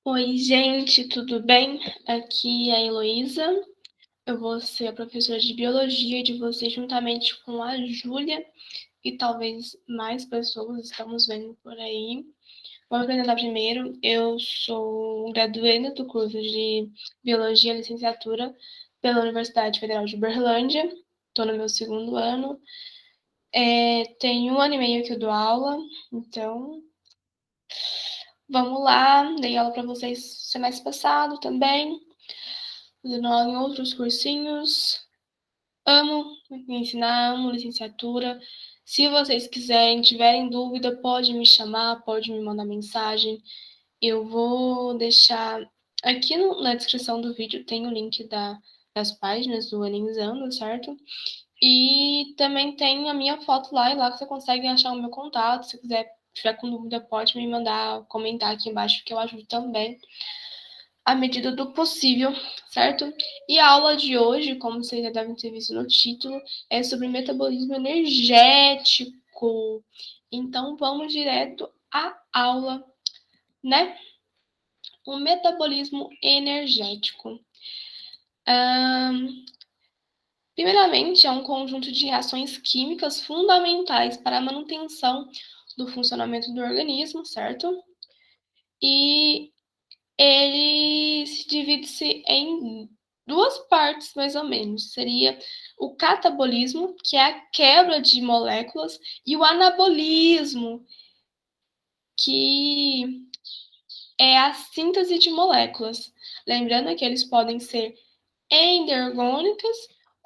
Oi, gente, tudo bem? Aqui é a Heloísa. Eu vou ser a professora de biologia de vocês, juntamente com a Júlia e talvez mais pessoas estamos vendo por aí. Vou me apresentar primeiro. Eu sou graduanda do curso de Biologia e Licenciatura pela Universidade Federal de Uberlândia. Estou no meu segundo ano. Tem 1 ano e meio que eu dou aula, então vamos lá. Dei aula para vocês semestre passado também. Fazendo aula em outros cursinhos. Amo ensinar, amo licenciatura. Se vocês quiserem, tiverem dúvida, pode me chamar, pode me mandar mensagem. Eu vou deixar aqui na descrição do vídeo, tem o link das páginas do Elinzando, certo? E também tem a minha foto lá, e lá você consegue achar o meu contato. Se quiser, tiver com dúvida, pode me mandar comentar aqui embaixo, que eu ajudo também à medida do possível, certo? E a aula de hoje, como vocês já devem ter visto no título, é sobre metabolismo energético. Então, vamos direto à aula, né? O metabolismo energético. Primeiramente, é um conjunto de reações químicas fundamentais para a manutenção do funcionamento do organismo, certo? E ele se divide-se em duas partes, mais ou menos. Seria o catabolismo, que é a quebra de moléculas, e o anabolismo, que é a síntese de moléculas. Lembrando que eles podem ser endergônicas,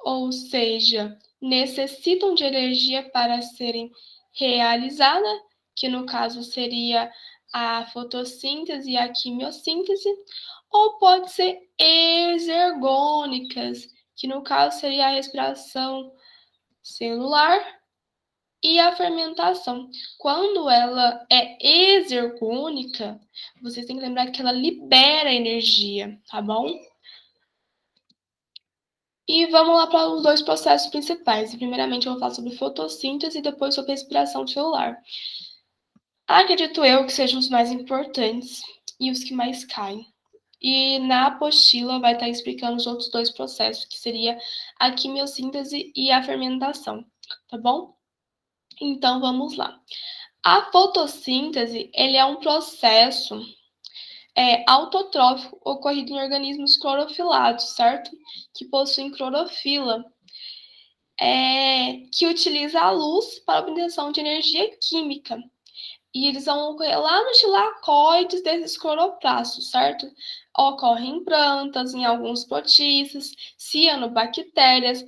ou seja, necessitam de energia para serem realizadas, que no caso seria a fotossíntese e a quimiossíntese, ou pode ser exergônicas, que no caso seria a respiração celular e a fermentação. Quando ela é exergônica, vocês têm que lembrar que ela libera energia, tá bom? E vamos lá para os dois processos principais. Primeiramente, eu vou falar sobre fotossíntese e depois sobre respiração celular. Acredito eu que sejam os mais importantes e os que mais caem. E na apostila vai estar explicando os outros dois processos, que seria a quimiossíntese e a fermentação, tá bom? Então vamos lá. A fotossíntese, ele é um processo autotrófico ocorrido em organismos clorofilados, certo? Que possuem clorofila, que utiliza a luz para a obtenção de energia química. E eles vão ocorrer lá nos tilacoides desses cloroplastos, certo? Ocorrem em plantas, em alguns protistas, cianobactérias,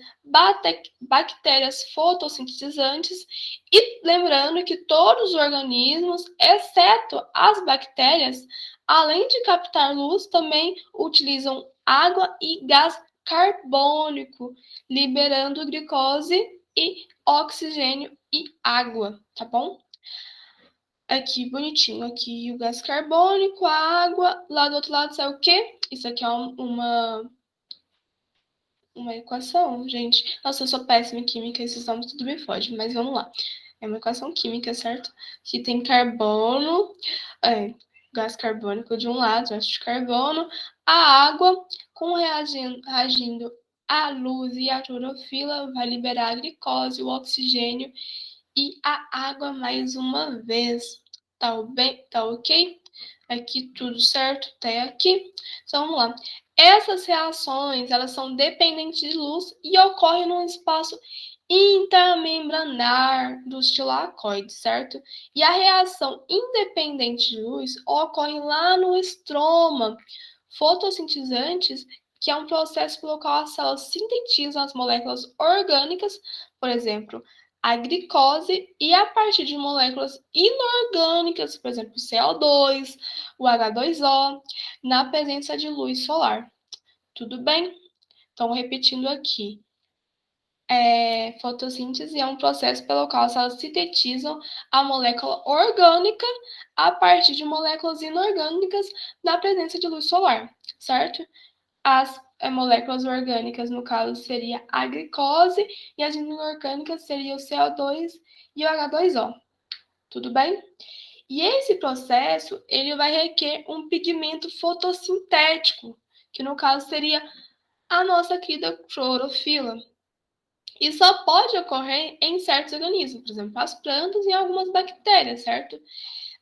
bactérias fotossintetizantes, e lembrando que todos os organismos, exceto as bactérias, além de captar luz, também utilizam água e gás carbônico, liberando glicose e oxigênio e água, tá bom? Aqui, bonitinho. Aqui o gás carbônico, a água. Lá do outro lado sai o quê? Isso aqui é uma equação, gente. Nossa, eu sou péssima em química, esses nomes tudo me foge, mas vamos lá. É uma equação química, certo? Que tem carbono, gás carbônico de um lado, dióxido de carbono, a água, com reagindo a luz e a clorofila, vai liberar a glicose, o oxigênio e a água mais uma vez. Tá bem? Tá ok? Aqui tudo certo até aqui. Então vamos lá. Essas reações, elas são dependentes de luz e ocorrem num espaço intramembranar dos tilacoides, certo? E a reação independente de luz ocorre lá no estroma fotossintetizantes, que é um processo pelo qual as células sintetizam as moléculas orgânicas, por exemplo, a glicose, e a partir de moléculas inorgânicas, por exemplo, o CO2, o H2O, na presença de luz solar. Tudo bem? Então, repetindo aqui. Fotossíntese é um processo pelo qual as células sintetizam a molécula orgânica a partir de moléculas inorgânicas na presença de luz solar, certo? As moléculas orgânicas, no caso, seria a glicose, e as inorgânicas seriam o CO2 e o H2O. Tudo bem? E esse processo, ele vai requerer um pigmento fotossintético, que no caso seria a nossa querida clorofila. E só pode ocorrer em certos organismos, por exemplo, as plantas e algumas bactérias, certo?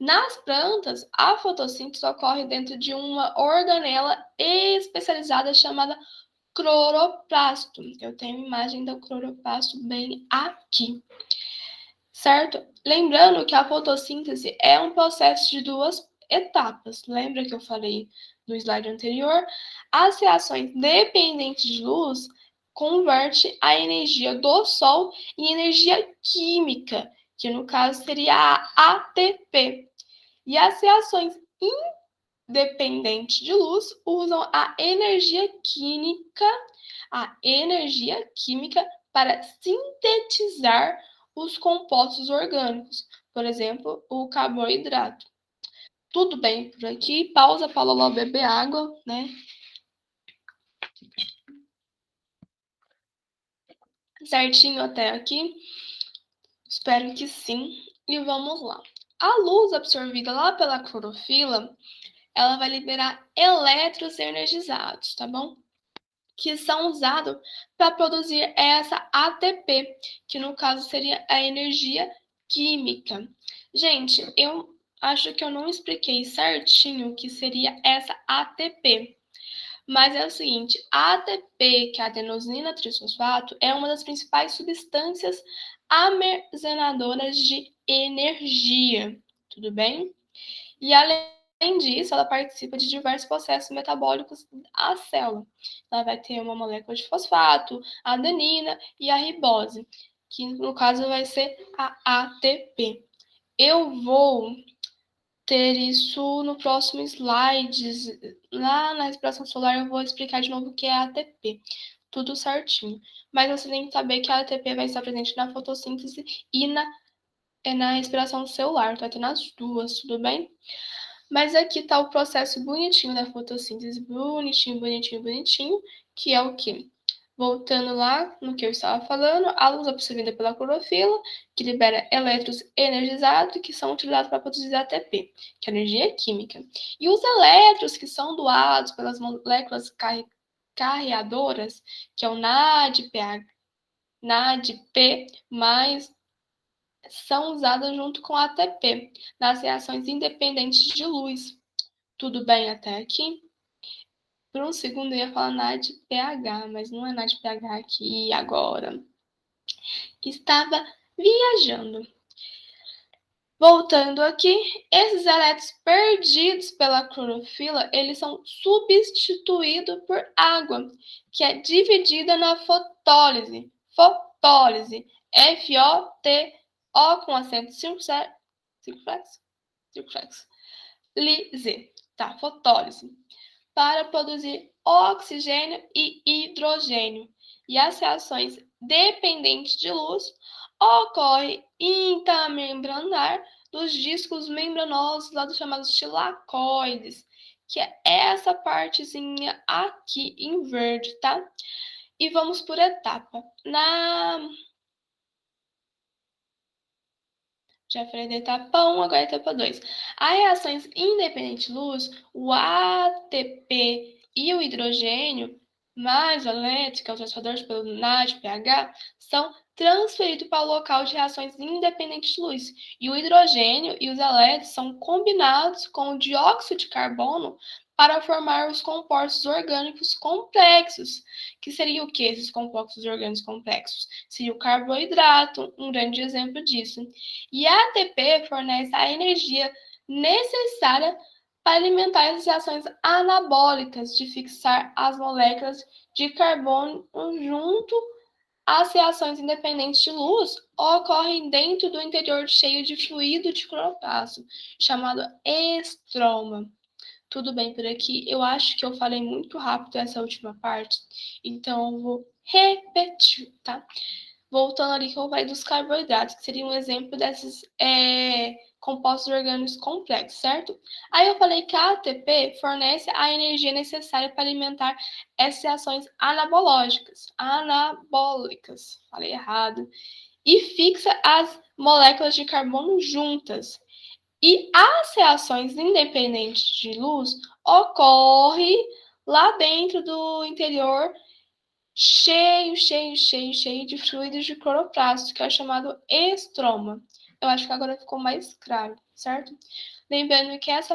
Nas plantas, a fotossíntese ocorre dentro de uma organela especializada chamada cloroplasto. Eu tenho a imagem do cloroplasto bem aqui, certo? Lembrando que a fotossíntese é um processo de duas etapas. Lembra que eu falei no slide anterior? As reações dependentes de luz converte a energia do Sol em energia química, que no caso seria a ATP. E as reações independentes de luz usam a energia química para sintetizar os compostos orgânicos, por exemplo, o carboidrato. Tudo bem por aqui? Pausa para Loló beber água, né? Certinho até aqui? Espero que sim. E vamos lá. A luz absorvida lá pela clorofila, ela vai liberar elétrons energizados, tá bom? Que são usados para produzir essa ATP, que no caso seria a energia química. Gente, eu acho que eu não expliquei certinho o que seria essa ATP. Mas é o seguinte, a ATP, que é a adenosina trifosfato, é uma das principais substâncias armazenadoras de energia. Tudo bem? E além disso, ela participa de diversos processos metabólicos da célula. Ela vai ter uma molécula de fosfato, a adenina e a ribose, que no caso vai ser a ATP. Eu vou ter isso no próximo slides. Lá na respiração solar eu vou explicar de novo o que é a ATP. Tudo certinho. Mas você tem que saber que a ATP vai estar presente na fotossíntese e na respiração celular. Vai ter nas duas, tudo bem? Mas aqui está o processo bonitinho da fotossíntese, bonitinho, bonitinho, bonitinho, que é o quê? Voltando lá no que eu estava falando, a luz absorvida pela clorofila, que libera elétrons energizados, que são utilizados para produzir ATP, que é energia química. E os elétrons que são doados pelas moléculas carreadoras, que é o NADP, NADP, mais são usadas junto com a ATP nas reações independentes de luz. Tudo bem até aqui? Por um segundo eu ia falar NADPH, mas não é NADPH aqui e agora. Estava viajando. Voltando aqui, esses elétrons perdidos pela clorofila, eles são substituídos por água, que é dividida na fotólise. Fotólise. F-O-T-O com acento circunflexo. Lise. Tá, fotólise. Para produzir oxigênio e hidrogênio. E as reações dependentes de luz ocorrem intamembranar dos discos membranosos, lá dos chamados tilacoides, que é essa partezinha aqui em verde, tá? E vamos por etapa. Já falei da etapa 1, agora a etapa 2. As reações independentes de luz, o ATP e o hidrogênio, mais a elétrica, os transformadores pelo NADPH, são transferidos para o local de reações independentes de luz. E o hidrogênio e os elétrons são combinados com o dióxido de carbono para formar os compostos orgânicos complexos. Que seria o que esses compostos orgânicos complexos? Seria o carboidrato, um grande exemplo disso. E a ATP fornece a energia necessária para alimentar as reações anabólicas de fixar as moléculas de carbono junto às reações independentes de luz ocorrem dentro do interior cheio de fluido de cloroplasto, chamado estroma. Tudo bem por aqui? Eu acho que eu falei muito rápido essa última parte, então eu vou repetir, tá? Voltando ali que eu falei dos carboidratos, que seria um exemplo desses compostos orgânicos complexos, certo? Aí eu falei que a ATP fornece a energia necessária para alimentar essas reações anabólicas, falei errado, e fixa as moléculas de carbono juntas. E as reações independentes de luz ocorrem lá dentro do interior cheio de fluidos de cloroplasto, que é chamado estroma. Eu acho que agora ficou mais claro, certo? Lembrando que essa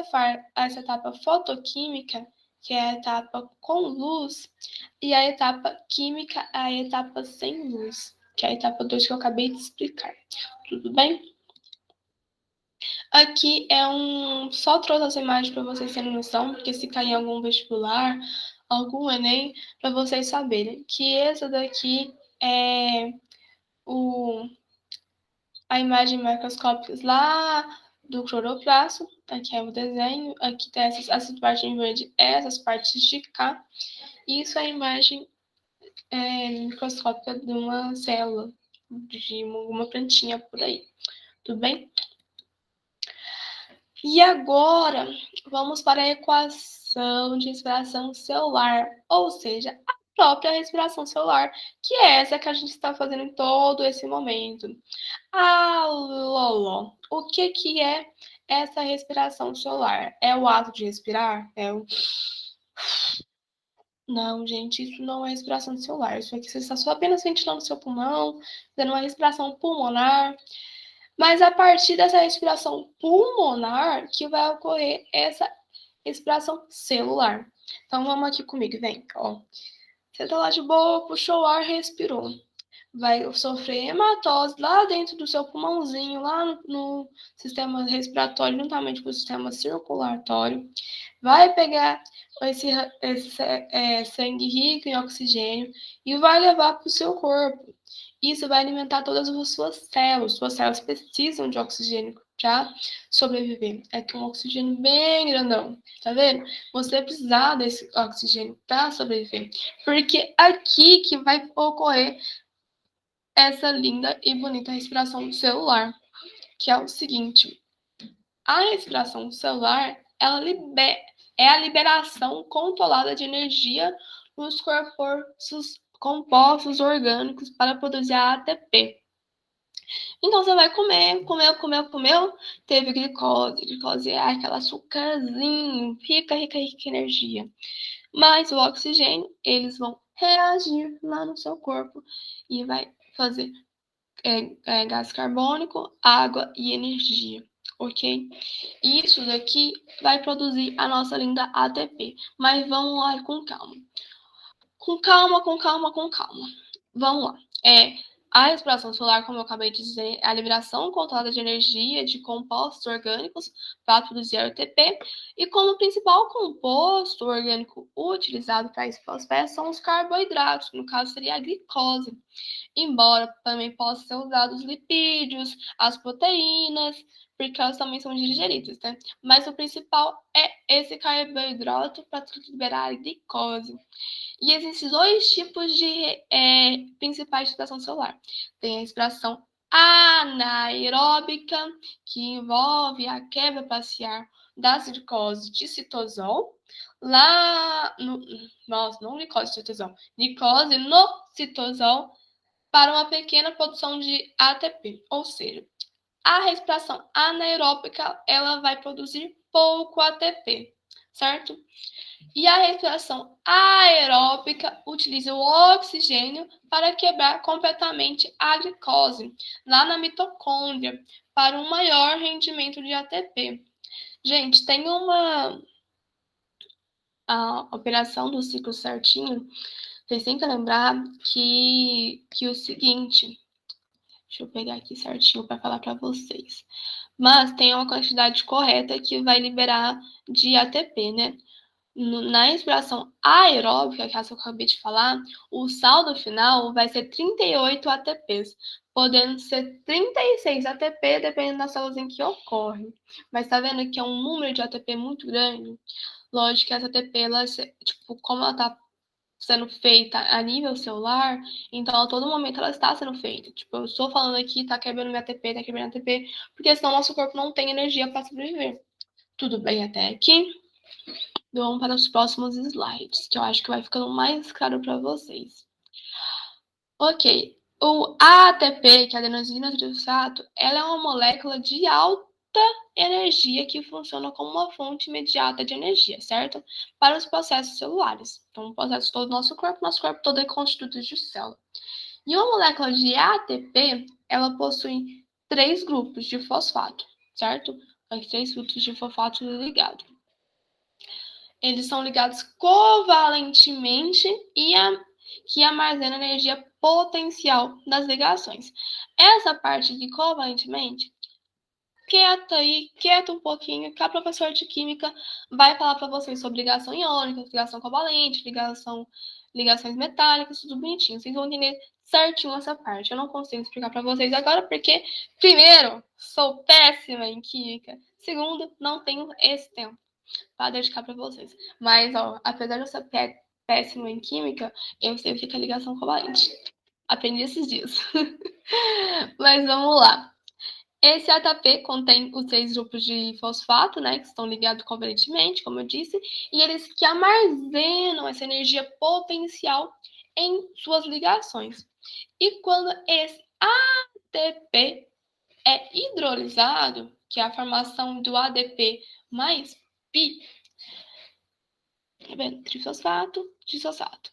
etapa fotoquímica, que é a etapa com luz, e a etapa química, a etapa sem luz, que é a etapa 2 que eu acabei de explicar. Tudo bem? Aqui é só trouxe essa imagem para vocês terem noção, porque se cair em algum vestibular, algum Enem, para vocês saberem que essa daqui é a imagem macroscópica lá do cloroplasto. Aqui é o desenho, aqui tem essas partes em verde, essas partes de cá. E isso é a imagem microscópica de uma célula, de uma plantinha por aí. Tudo bem? E agora, vamos para a equação de respiração celular, ou seja, a própria respiração celular, que é essa que a gente está fazendo em todo esse momento. Ah, Lolo, o que é essa respiração celular? É o ato de respirar? Não, gente, isso não é respiração celular. Isso aqui você está só apenas ventilando seu pulmão, fazendo uma respiração pulmonar. Mas a partir dessa respiração pulmonar que vai ocorrer essa respiração celular. Então vamos aqui comigo, vem. Ó. Você tá lá de boa, puxou o ar, respirou. Vai sofrer hematose lá dentro do seu pulmãozinho, lá no sistema respiratório, juntamente com o sistema circulatório. Vai pegar esse sangue rico em oxigênio e vai levar para o seu corpo. Isso vai alimentar todas as suas células. Suas células precisam de oxigênio para sobreviver. É que um oxigênio bem grandão, tá vendo? Você precisar desse oxigênio para sobreviver. Porque aqui que vai ocorrer essa linda e bonita respiração celular, que é o seguinte: a respiração celular é a liberação controlada de energia nos corpos compostos orgânicos para produzir a ATP. Então você vai comeu, teve glicose. Glicose é aquele açúcarzinho, rica em energia. Mas o oxigênio, eles vão reagir lá no seu corpo e vai fazer gás carbônico, água e energia, ok? Isso daqui vai produzir a nossa linda ATP. Mas vamos lá com calma. Com calma. Vamos lá. A respiração solar, como eu acabei de dizer, é a liberação controlada de energia de compostos orgânicos para produzir ATP. E como principal composto orgânico utilizado para esse processo são os carboidratos, no caso seria a glicose. Embora também possam ser usados os lipídios, as proteínas, porque elas também são digeridas, né? Mas o principal é esse carboidrato para liberar a glicose. E existem dois tipos de principais de respiração celular. Tem a respiração anaeróbica, que envolve a quebra parcial da glicose de citosol, não glicose de citosol, glicose no citosol, para uma pequena produção de ATP, ou seja, a respiração anaeróbica ela vai produzir pouco ATP, certo? E a respiração aeróbica utiliza o oxigênio para quebrar completamente a glicose lá na mitocôndria para um maior rendimento de ATP. Gente, tem a operação do ciclo certinho. Vocês têm que lembrar que o seguinte, deixa eu pegar aqui certinho para falar para vocês. Mas tem uma quantidade correta que vai liberar de ATP, né? Na respiração aeróbica, que é essa que eu acabei de falar, o saldo final vai ser 38 ATPs, podendo ser 36 ATP, dependendo das células em que ocorre. Mas tá vendo que é um número de ATP muito grande? Lógico que essa ATP, como ela tá sendo feita a nível celular, então a todo momento ela está sendo feita. Tipo, eu estou falando aqui, tá quebrando minha ATP, tá quebrando a ATP, porque senão nosso corpo não tem energia para sobreviver. Tudo bem até aqui? Vamos para os próximos slides, que eu acho que vai ficando mais claro para vocês. Ok, o ATP, que é a adenosina trifosfato, ela é uma molécula de alto alta energia que funciona como uma fonte imediata de energia, certo? Para os processos celulares. Então, o processo todo do nosso corpo todo é constituído de célula. E uma molécula de ATP, ela possui 3 grupos de fosfato, certo? Aqui 3 grupos de fosfato ligados. Eles são ligados covalentemente e que armazena energia potencial das ligações. Essa parte de covalentemente, quieta um pouquinho, que a professora de química vai falar para vocês sobre ligação iônica, ligação covalente, ligações metálicas, tudo bonitinho. Vocês vão entender certinho essa parte. Eu não consigo explicar para vocês agora porque, primeiro, sou péssima em química. Segundo, não tenho esse tempo para dedicar para vocês. Mas, ó, apesar de eu ser péssima em química, eu sei o que é ligação covalente. Aprendi esses dias. Mas vamos lá. Esse ATP contém os 3 grupos de fosfato, né, que estão ligados covalentemente, como eu disse, e eles que armazenam essa energia potencial em suas ligações. E quando esse ATP é hidrolisado, que é a formação do ADP mais pi, tá vendo? Trifosfato, disfosfato.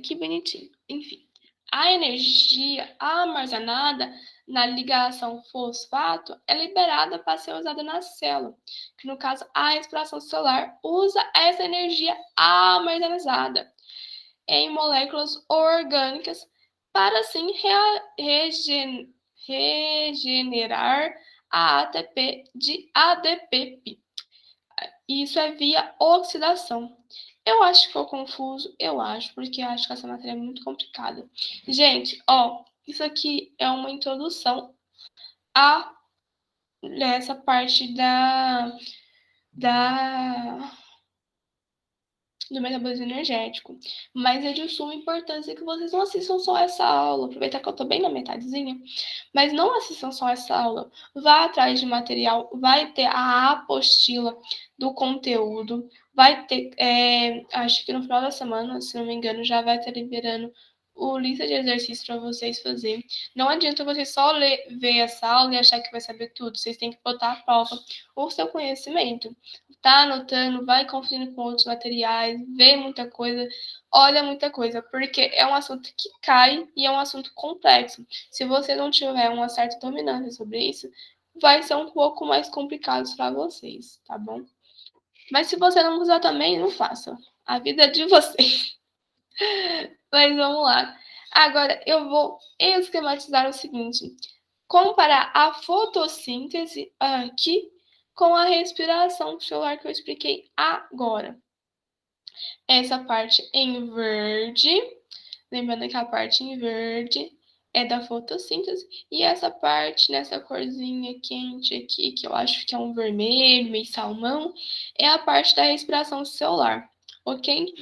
Que bonitinho. Enfim, a energia armazenada na ligação fosfato é liberada para ser usada na célula, que no caso a respiração celular usa essa energia armazenada em moléculas orgânicas para assim regenerar a ATP de ADP. Isso é via oxidação. Eu acho que ficou confuso, eu acho, porque eu acho que essa matéria é muito complicada. Gente, ó, isso aqui é uma introdução a essa parte da do metabolismo energético. Mas é de suma importância que vocês não assistam só essa aula. Aproveitar que eu tô bem na metadezinha. Mas não assistam só essa aula. Vá atrás de material. Vai ter a apostila do conteúdo. Vai ter, acho que no final da semana, se não me engano, já vai estar liberando o lista de exercícios para vocês fazerem. Não adianta vocês só ver essa aula e achar que vai saber tudo. Vocês têm que botar à prova o seu conhecimento. Tá anotando, vai conferindo com outros materiais, vê muita coisa, olha muita coisa, porque é um assunto que cai e é um assunto complexo. Se você não tiver uma certa dominância sobre isso, vai ser um pouco mais complicado para vocês, tá bom? Mas se você não usar também, não faça. A vida é de vocês. Mas vamos lá. Agora eu vou esquematizar o seguinte: comparar a fotossíntese aqui com a respiração celular que eu expliquei agora. Essa parte em verde, lembrando que a parte em verde é da fotossíntese, e essa parte nessa corzinha quente aqui, que eu acho que é um vermelho, meio salmão, é a parte da respiração celular, ok?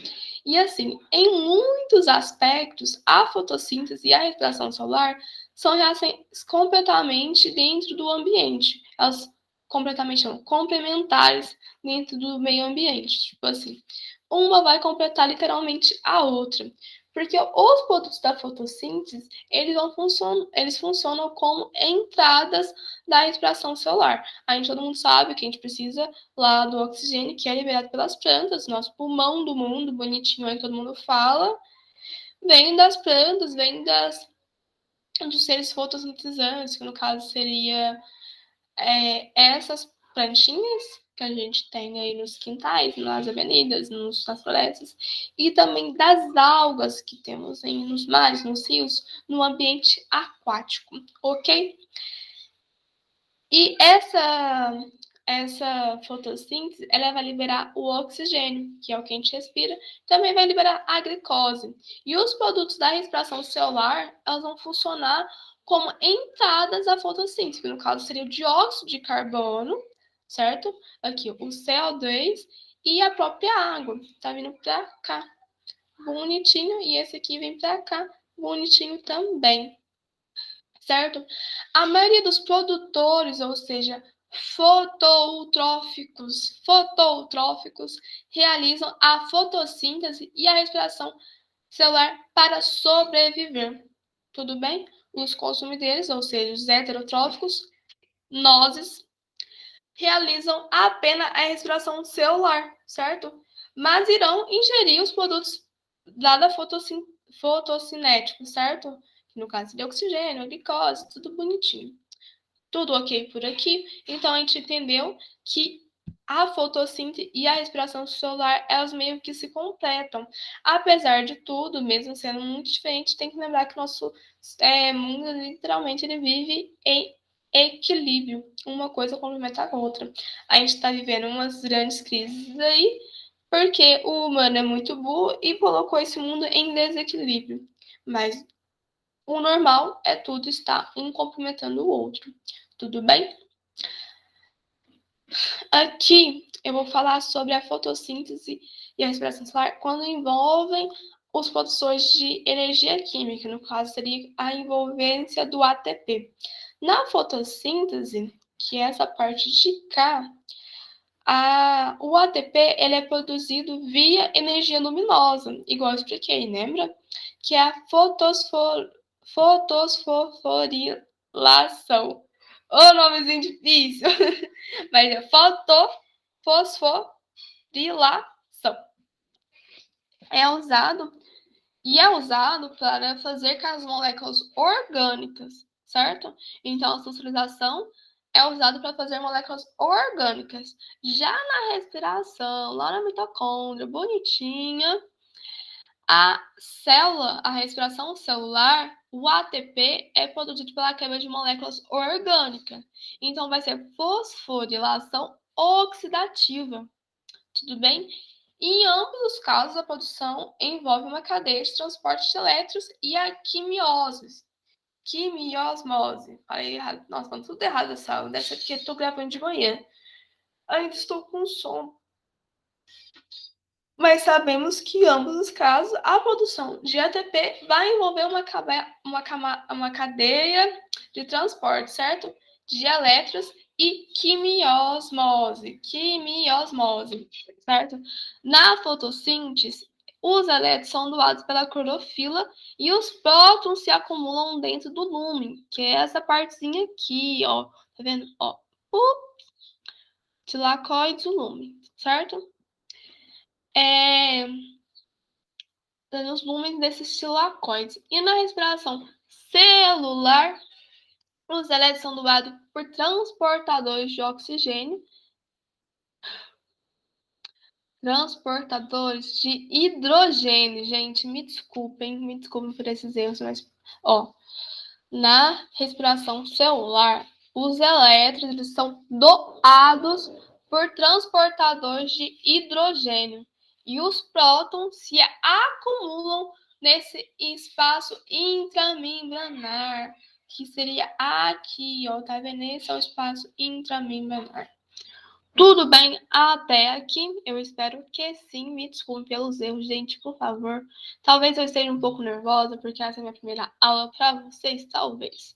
E assim, em muitos aspectos, a fotossíntese e a respiração celular são reações completamente dentro do ambiente. Elas completamente não, complementares dentro do meio ambiente. Tipo assim, uma vai completar literalmente a outra. Porque os produtos da fotossíntese, eles funcionam como entradas da respiração celular. A gente, todo mundo sabe que a gente precisa lá do oxigênio, que é liberado pelas plantas, nosso pulmão do mundo, bonitinho aí todo mundo fala, vem das plantas, dos seres fotossintetizantes, que no caso seria essas plantinhas que a gente tem aí nos quintais, nas avenidas, nas florestas, e também das algas que temos aí nos mares, nos rios, no ambiente aquático, ok? E essa fotossíntese, ela vai liberar o oxigênio, que é o que a gente respira, também vai liberar a glicose. E os produtos da respiração celular, elas vão funcionar como entradas à fotossíntese, que no caso seria o dióxido de carbono, certo? Aqui, o CO2 e a própria água. Tá vindo para cá, bonitinho, e esse aqui vem para cá, bonitinho também, certo? A maioria dos produtores, ou seja, fototróficos, realizam a fotossíntese e a respiração celular para sobreviver. Tudo bem? Os consumidores, ou seja, os heterotróficos, nozes, realizam apenas a respiração celular, certo? Mas irão ingerir os produtos lá da fotossinético, certo? Que no caso seria oxigênio, glicose, tudo bonitinho. Tudo ok por aqui? Então a gente entendeu que a fotossíntese e a respiração celular, elas meio que se completam. Apesar de tudo, mesmo sendo muito diferente, tem que lembrar que o nosso mundo, literalmente, ele vive em equilíbrio. Uma coisa complementa a outra. A gente está vivendo umas grandes crises aí, porque o humano é muito burro e colocou esse mundo em desequilíbrio. Mas o normal é tudo estar um complementando o outro. Tudo bem? Aqui eu vou falar sobre a fotossíntese e a respiração solar quando envolvem os produtores de energia química, no caso seria a envolvência do ATP. Na fotossíntese, que é essa parte de cá, o ATP ele é produzido via energia luminosa, igual eu expliquei, lembra? Que é a fotosforilação. Ô, nomezinho difícil! Mas é fotofosforilação. É usado para fazer com as moléculas orgânicas, certo? Então, a fossilização é usado para fazer moléculas orgânicas. Já na respiração, lá na mitocôndria, bonitinha, a respiração celular, o ATP é produzido pela quebra de moléculas orgânicas. Então, vai ser fosforilação oxidativa. Tudo bem? Em ambos os casos, a produção envolve uma cadeia de transporte de elétrons e a quimiose. Quimiosmose. Falei errado. Nossa, falando tudo errado essa aula. Dessa aqui eu tô gravando de manhã. Ainda estou com sono. Mas sabemos que em ambos os casos, a produção de ATP vai envolver uma cadeia de transporte, certo? De elétrons e quimiosmose, certo? Na fotossíntese, os elétrons são doados pela clorofila e os prótons se acumulam dentro do lumen, que é essa partezinha aqui, ó. Tá vendo? Ó, tilacoides do lumen, certo? Nos lumens desses tilacoides. E na respiração celular, os elétrons são doados por transportadores de oxigênio, transportadores de hidrogênio. Gente, me desculpem por esses erros, mas, ó, na respiração celular, os elétrons eles são doados por transportadores de hidrogênio e os prótons se acumulam nesse espaço intramembranar, que seria aqui, ó, tá vendo? Esse é o espaço intramembranar. Tudo bem até aqui? Eu espero que sim. Me desculpe pelos erros, gente, por favor. Talvez eu esteja um pouco nervosa, porque essa é a minha primeira aula para vocês, talvez.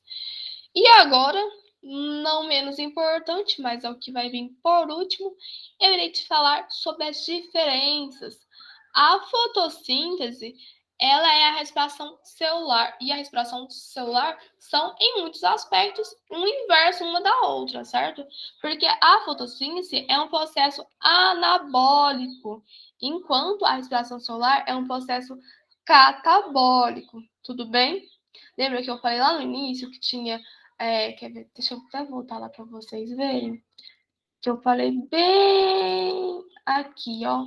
E agora, não menos importante, mas é o que vai vir por último, eu irei te falar sobre as diferenças. A fotossíntese, ela é a respiração celular, e a respiração celular são, em muitos aspectos, um inverso uma da outra, certo? Porque a fotossíntese é um processo anabólico, enquanto a respiração celular é um processo catabólico. Tudo bem? Lembra que eu falei lá no início que tinha. Quer ver? Deixa eu até voltar lá para vocês verem. Que eu falei bem aqui, ó.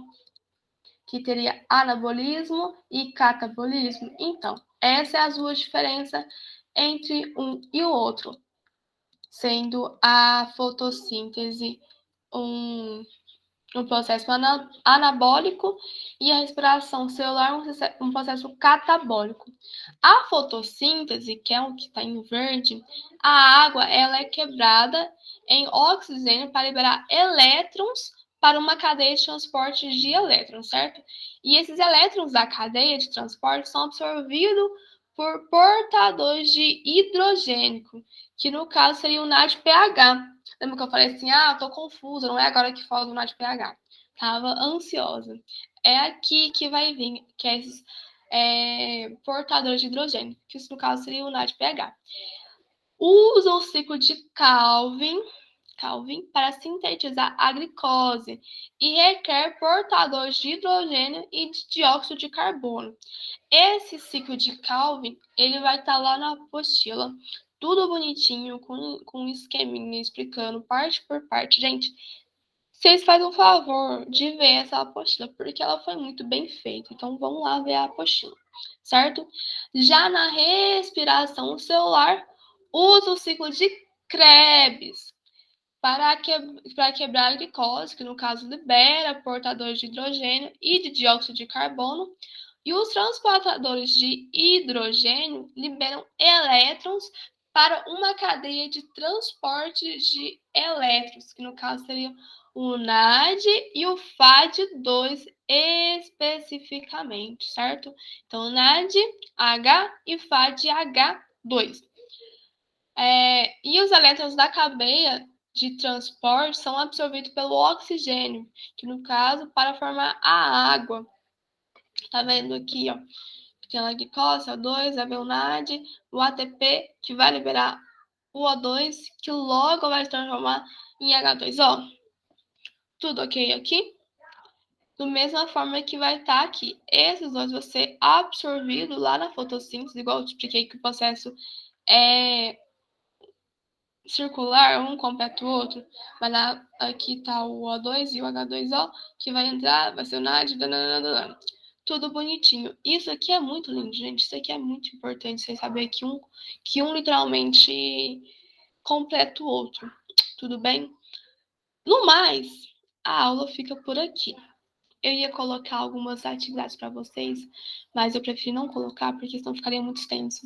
Que teria anabolismo e catabolismo. Então, essa é as duas diferenças entre um e o outro, sendo a fotossíntese um processo anabólico e a respiração celular um processo catabólico. A fotossíntese, que é o que está em verde, a água ela é quebrada em oxigênio para liberar elétrons para uma cadeia de transporte de elétrons, certo? E esses elétrons da cadeia de transporte são absorvidos por portadores de hidrogênio, que no caso seria o NADPH. Lembra que eu falei assim, tô confusa, não é agora que fala do NADPH. Tava ansiosa. É aqui que vai vir, que é esses portadores de hidrogênio, que isso no caso seria o NADPH. Usa o ciclo de Calvin. Kelvin para sintetizar a glicose e requer portadores de hidrogênio e de dióxido de carbono. Esse ciclo de Kelvin, ele vai estar lá na apostila, tudo bonitinho, com um esqueminha explicando parte por parte. Gente, vocês fazem um favor de ver essa apostila, porque ela foi muito bem feita. Então, vamos lá ver a apostila, certo? Já na respiração celular, usa o ciclo de Krebs para quebrar a glicose, que no caso libera portadores de hidrogênio e de dióxido de carbono, e os transportadores de hidrogênio liberam elétrons para uma cadeia de transporte de elétrons, que no caso seria o NAD e o FAD2 especificamente, certo? Então, NAD, H e FAD-H2. E os elétrons da cadeia de transporte são absorvidos pelo oxigênio, que no caso, para formar a água. Tá vendo aqui, ó? Tem a glicose, O2, a BUNAD, o ATP, que vai liberar o O2, que logo vai se transformar em H2. Ó, tudo ok aqui? Da mesma forma que vai estar aqui. Esses dois vão ser absorvidos lá na fotossíntese, igual eu expliquei que o processo é circular, um completa o outro. Mas aqui está o O2 e o H2O, que vai entrar, vai ser o NAD, tudo bonitinho. Isso aqui é muito lindo, gente. Isso aqui é muito importante, vocês saberem que um literalmente completa o outro. Tudo bem? No mais, a aula fica por aqui. Eu ia colocar algumas atividades para vocês, mas eu preferi não colocar porque senão ficaria muito extenso.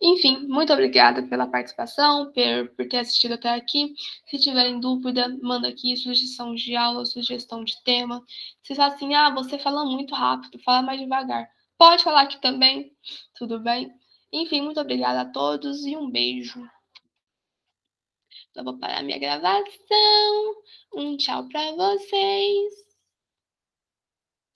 Enfim, muito obrigada pela participação, por ter assistido até aqui. Se tiverem dúvida, manda aqui sugestão de aula, sugestão de tema. Se falam assim, você fala muito rápido, fala mais devagar. Pode falar aqui também, tudo bem? Enfim, muito obrigada a todos e um beijo. Eu vou parar minha gravação. Um tchau para vocês.